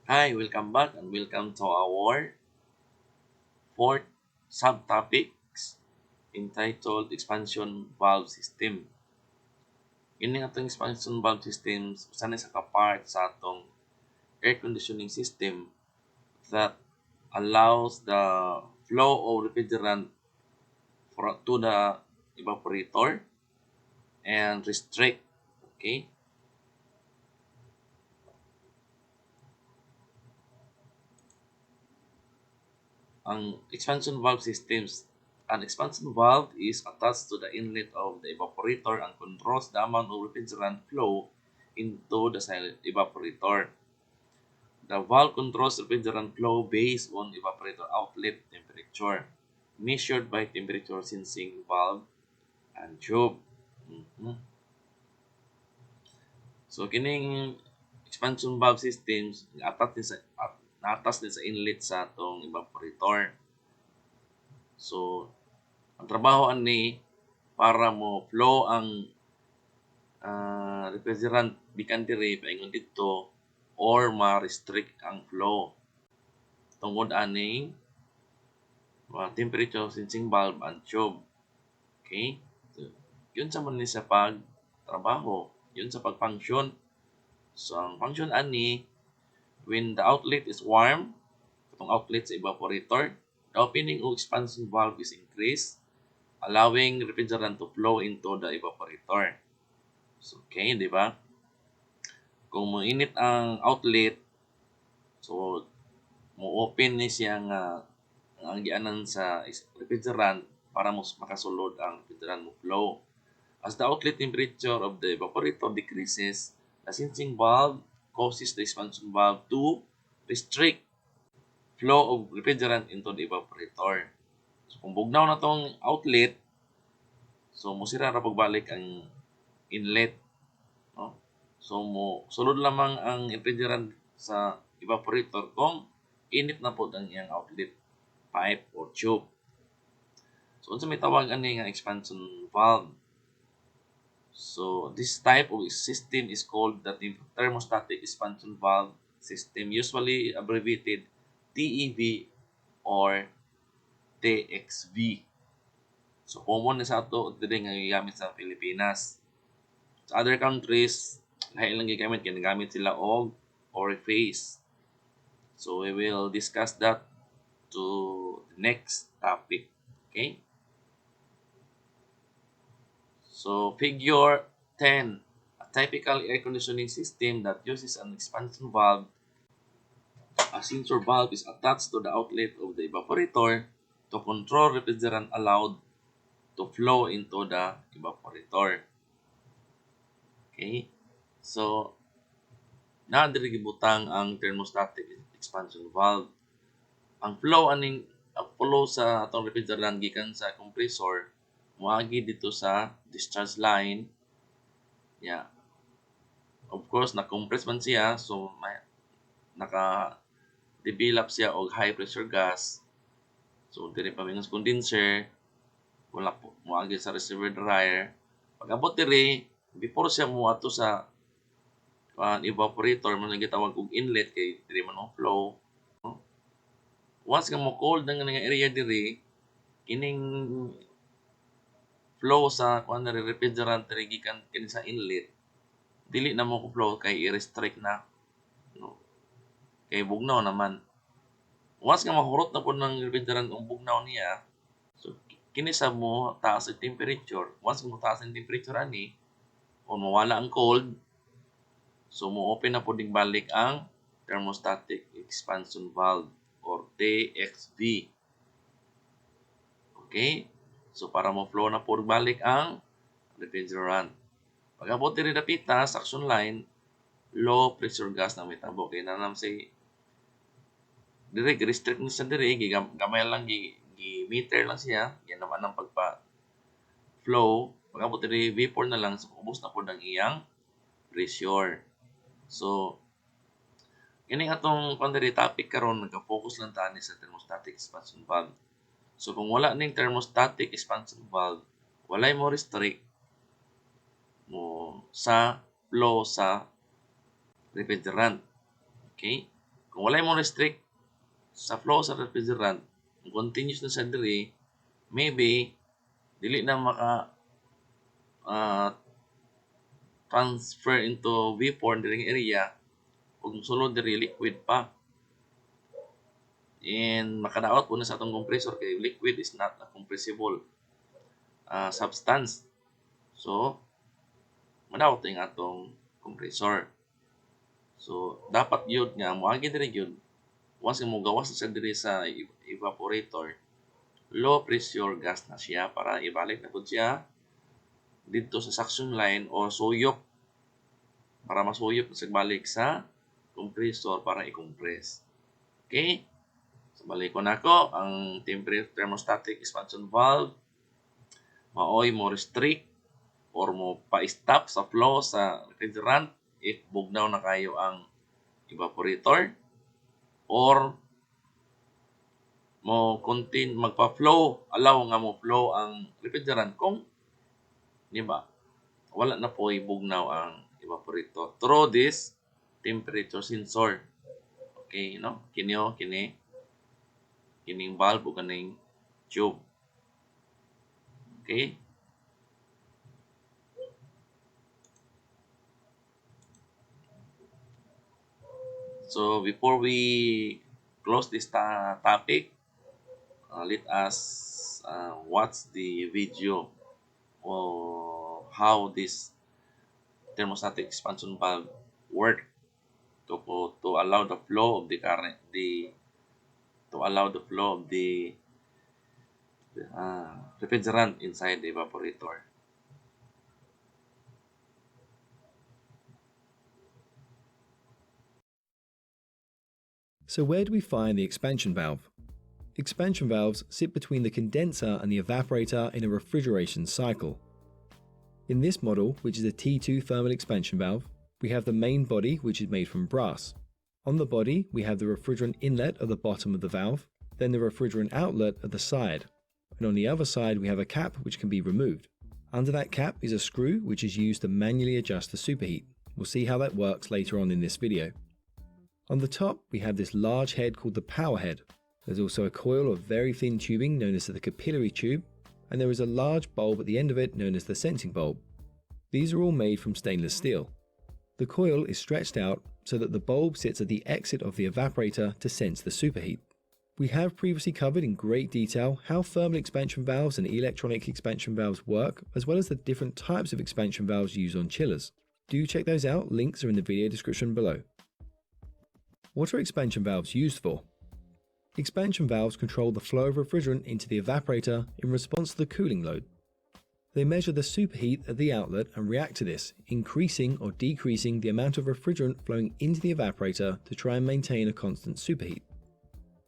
Hi, welcome back and welcome to our fourth subtopics entitled Expansion Valve System. Ini atong expansion valve systems usa sa ka-part sa atong air conditioning system that allows the flow of refrigerant to the evaporator and restrict, okay, ang expansion valve systems. An expansion valve is attached to the inlet of the evaporator and controls the amount of refrigerant flow into the evaporator. The valve controls refrigerant flow based on evaporator outlet temperature, measured by temperature sensing valve and tube. Mhm. So kining expansion valve systems naatas din sa inlet sa atong evaporator. So ang trabaho ani para mo flow ang refrigerant gikan diri paingon didto or ma-restrict ang flow tungod aning temperature sensing valve and tube. Okay? So, yun sa man ni sa pagtrabaho, yun sa pag-function. So ang function ani when the outlet is warm, katong outlet sa evaporator, the opening of expansion valve is increased, allowing refrigerant to flow into the evaporator. So, okay, di ba? Kung mainit ang outlet, so mo-open ni siya nga ang gianan sa refrigerant para mas makasulod ang refrigerant mo flow. As the outlet temperature of the evaporator decreases, the sensing valve causes the expansion valve to restrict flow of refrigerant into the evaporator. So kung bugnaw na tong outlet, so musira ra pagbalik ang inlet, no? So mo sulod lamang ang refrigerant sa evaporator kung init na pod ang iyang outlet pipe or tube. So unsa may tawag ani nga expansion valve? So this type of system is called the thermostatic expansion valve system, usually abbreviated TEV or TXV. So common na sa ato diri nga gigamit sa Pilipinas. Sa other countries, lahi lang gigamit kay nagamit sila og orifice. So we will discuss that to the next topic. Okay? So figure 10, a typical air conditioning system that uses an expansion valve. A sensor valve is attached to the outlet of the evaporator to control refrigerant allowed to flow into the evaporator. Okay? So, naa diri gibutang ang thermostatic expansion valve. Ang flow sa atong refrigerant gikan sa compressor moagi dito sa discharge line. Yeah. Of course, na-compress man siya, so may naka-develop siya og high pressure gas. So diri pa mingon sa condenser, wala po moagi sa reservoir dryer. Pag abot diri, before siya moadto sa evaporator mo na gitawag og inlet kay diri man ang flow. No? Once nga mo cold ang nga area diri, kining flow sa kuan na refrigerant diri gikan kini sa inlet, dili na mo ko flow kay i-restrict na. No? Kay bugnaw naman. Once nga mahurot na po ng refrigerant ang bugnaw niya, so kini sa mo taas ang temperature. Once mo taas ang temperature ani, o mawala ang cold, so mo open na po ding balik ang thermostatic expansion valve or TXV. Okay? So para mo flow na po balik ang refrigerant. Pag abot diri dapita suction line, low pressure gas na mitabo kay nanam say dire restrict ni sa dire gamay lang gi-meter lang siya yan naman ang pagpa flow pag abot diri vapor na lang so ubos na pud ang iyang pressure. So kini atong diri topic karon nagka-focus lang tani sa thermostatic expansion valve. So kung wala ning thermostatic expansion valve, walay mo restrict mo sa flow sa refrigerant. Okay? Kung walay mo restrict sa flow sa refrigerant, kung continuous na sa diri, maybe dili na maka ah, transfer into vapor diri area ug sulod diri liquid pa. And makadaot po na sa atong compressor kay liquid is not a compressible substance. So, madaot ang atong compressor. So, dapat yun nga, muagi diri yun, once mo gawas sa diri sa evaporator, low pressure gas na siya para ibalik na po siya dito sa suction line o suyok para masuyok na balik sa compressor para i-compress. Okay? So, balik ko na ako. Ang temperature thermostatic expansion valve, maoy mo restrict or mo pa-stop sa flow sa refrigerant if bugnaw na kayo ang evaporator, or mo magpa-flow, allow nga mo flow ang refrigerant kung di ba wala na po ibugnaw ang evaporator through this temperature sensor. Okay, no? Kining valve o kaning tube. Okay? So before we close this topic, let us watch the video of how this thermostatic expansion valve work to allow the flow of the current, to allow the flow of the refrigerant inside the evaporator. So where do we find the expansion valve? Expansion valves sit between the condenser and the evaporator in a refrigeration cycle. In this model, which is a T2 thermal expansion valve, we have the main body, which is made from brass. On the body, we have the refrigerant inlet at the bottom of the valve, then the refrigerant outlet at the side. And on the other side, we have a cap which can be removed. Under that cap is a screw which is used to manually adjust the superheat. We'll see how that works later on in this video. On the top, we have this large head called the power head. There's also a coil of very thin tubing known as the capillary tube, and there is a large bulb at the end of it known as the sensing bulb. These are all made from stainless steel. The coil is stretched out so that the bulb sits at the exit of the evaporator to sense the superheat. We have previously covered in great detail how thermal expansion valves and electronic expansion valves work, as well as the different types of expansion valves used on chillers. Do check those out, links are in the video description below. What are expansion valves used for? Expansion valves control the flow of refrigerant into the evaporator in response to the cooling load. They measure the superheat at the outlet and react to this, increasing or decreasing the amount of refrigerant flowing into the evaporator to try and maintain a constant superheat.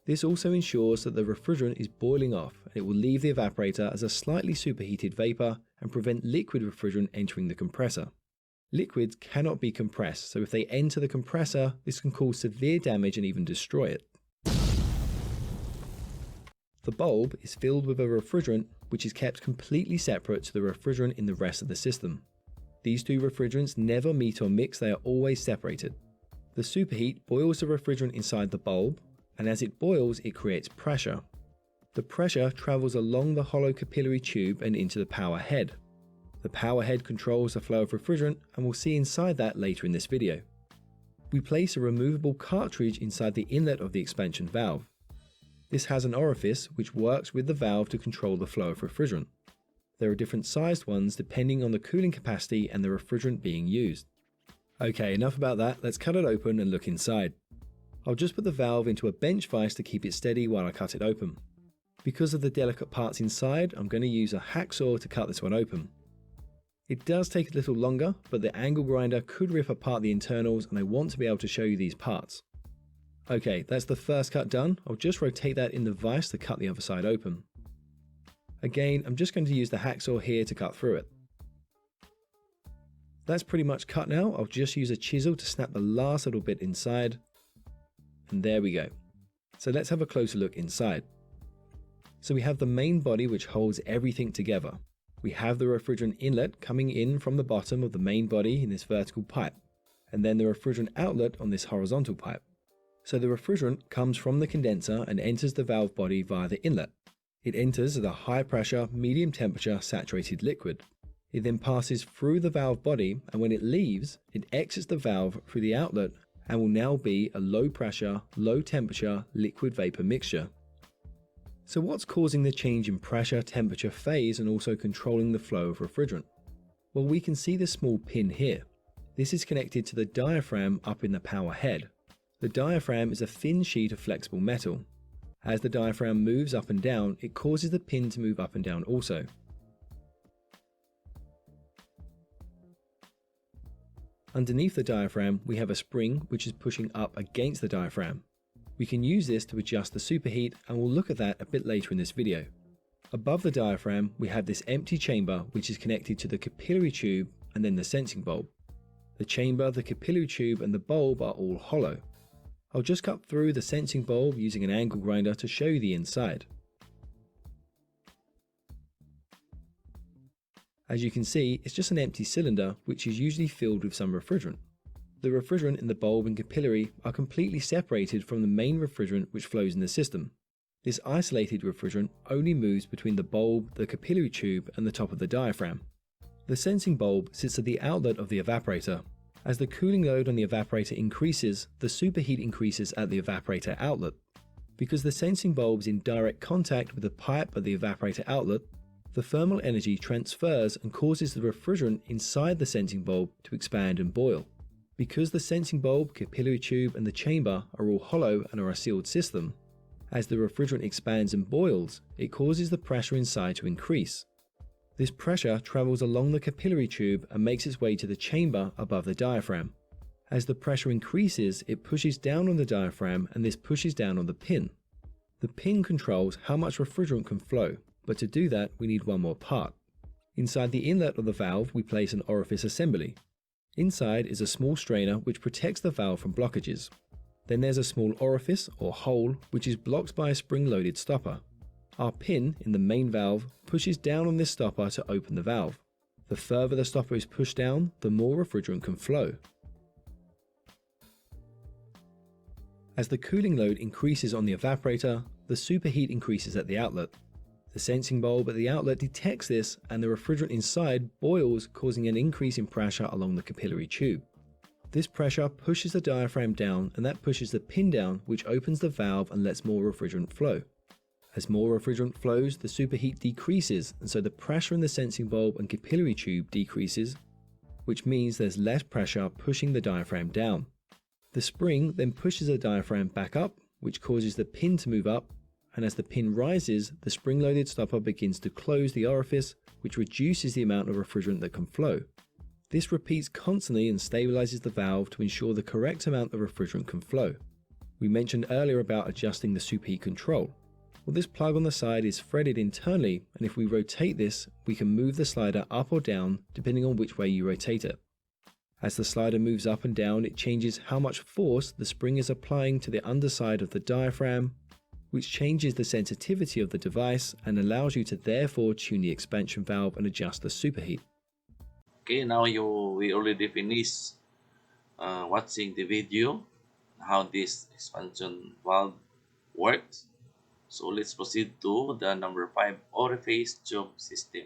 This also ensures that the refrigerant is boiling off and it will leave the evaporator as a slightly superheated vapor and prevent liquid refrigerant entering the compressor. Liquids cannot be compressed, so if they enter the compressor, this can cause severe damage and even destroy it. The bulb is filled with a refrigerant which is kept completely separate to the refrigerant in the rest of the system. These two refrigerants never meet or mix, they are always separated. The superheat boils the refrigerant inside the bulb, and as it boils, it creates pressure. The pressure travels along the hollow capillary tube and into the power head. The power head controls the flow of refrigerant, and we'll see inside that later in this video. We place a removable cartridge inside the inlet of the expansion valve. This has an orifice which works with the valve to control the flow of refrigerant. There are different sized ones depending on the cooling capacity and the refrigerant being used. Okay, enough about that, let's cut it open and look inside. I'll just put the valve into a bench vise to keep it steady while I cut it open. Because of the delicate parts inside, I'm going to use a hacksaw to cut this one open. It does take a little longer, but the angle grinder could rip apart the internals and I want to be able to show you these parts. Okay, that's the first cut done. I'll just rotate that in the vise to cut the other side open. Again, I'm just going to use the hacksaw here to cut through it. That's pretty much cut now. I'll just use a chisel to snap the last little bit inside. And there we go. So let's have a closer look inside. So we have the main body which holds everything together. We have the refrigerant inlet coming in from the bottom of the main body in this vertical pipe, and then the refrigerant outlet on this horizontal pipe. So the refrigerant comes from the condenser and enters the valve body via the inlet. It enters as a high pressure, medium temperature saturated liquid. It then passes through the valve body, and when it leaves, it exits the valve through the outlet and will now be a low pressure, low temperature liquid vapor mixture. So what's causing the change in pressure, temperature, phase, and also controlling the flow of refrigerant? Well, we can see the small pin here. This is connected to the diaphragm up in the power head. The diaphragm is a thin sheet of flexible metal. As the diaphragm moves up and down, it causes the pin to move up and down also. Underneath the diaphragm, we have a spring which is pushing up against the diaphragm. We can use this to adjust the superheat, and we'll look at that a bit later in this video. Above the diaphragm, we have this empty chamber which is connected to the capillary tube and then the sensing bulb. The chamber, the capillary tube, and the bulb are all hollow. I'll just cut through the sensing bulb using an angle grinder to show you the inside. As you can see, it's just an empty cylinder which is usually filled with some refrigerant. The refrigerant in the bulb and capillary are completely separated from the main refrigerant which flows in the system. This isolated refrigerant only moves between the bulb, the capillary tube, and the top of the diaphragm. The sensing bulb sits at the outlet of the evaporator. As the cooling load on the evaporator increases, the superheat increases at the evaporator outlet. Because the sensing bulb is in direct contact with the pipe at the evaporator outlet, the thermal energy transfers and causes the refrigerant inside the sensing bulb to expand and boil. Because the sensing bulb, capillary tube, and the chamber are all hollow and are a sealed system, as the refrigerant expands and boils, it causes the pressure inside to increase. This pressure travels along the capillary tube and makes its way to the chamber above the diaphragm. As the pressure increases, it pushes down on the diaphragm, and this pushes down on the pin. The pin controls how much refrigerant can flow, but to do that we need one more part. Inside the inlet of the valve we place an orifice assembly. Inside is a small strainer which protects the valve from blockages. Then there's a small orifice or hole which is blocked by a spring-loaded stopper. Our pin in the main valve pushes down on this stopper to open the valve. The further the stopper is pushed down, the more refrigerant can flow. As the cooling load increases on the evaporator, the superheat increases at the outlet. The sensing bulb at the outlet detects this, and the refrigerant inside boils, causing an increase in pressure along the capillary tube. This pressure pushes the diaphragm down, and that pushes the pin down, which opens the valve and lets more refrigerant flow. As more refrigerant flows, the superheat decreases, and so the pressure in the sensing bulb and capillary tube decreases, which means there's less pressure pushing the diaphragm down. The spring then pushes the diaphragm back up, which causes the pin to move up, and as the pin rises, the spring-loaded stopper begins to close the orifice, which reduces the amount of refrigerant that can flow. This repeats constantly and stabilizes the valve to ensure the correct amount of refrigerant can flow. We mentioned earlier about adjusting the superheat control. Well, this plug on the side is threaded internally, and if we rotate this, we can move the slider up or down depending on which way you rotate it. As the slider moves up and down, it changes how much force the spring is applying to the underside of the diaphragm, which changes the sensitivity of the device and allows you to therefore tune the expansion valve and adjust the superheat. Okay, now we already finished watching the video how this expansion valve works. So let's proceed to the number 5 orifice tube system.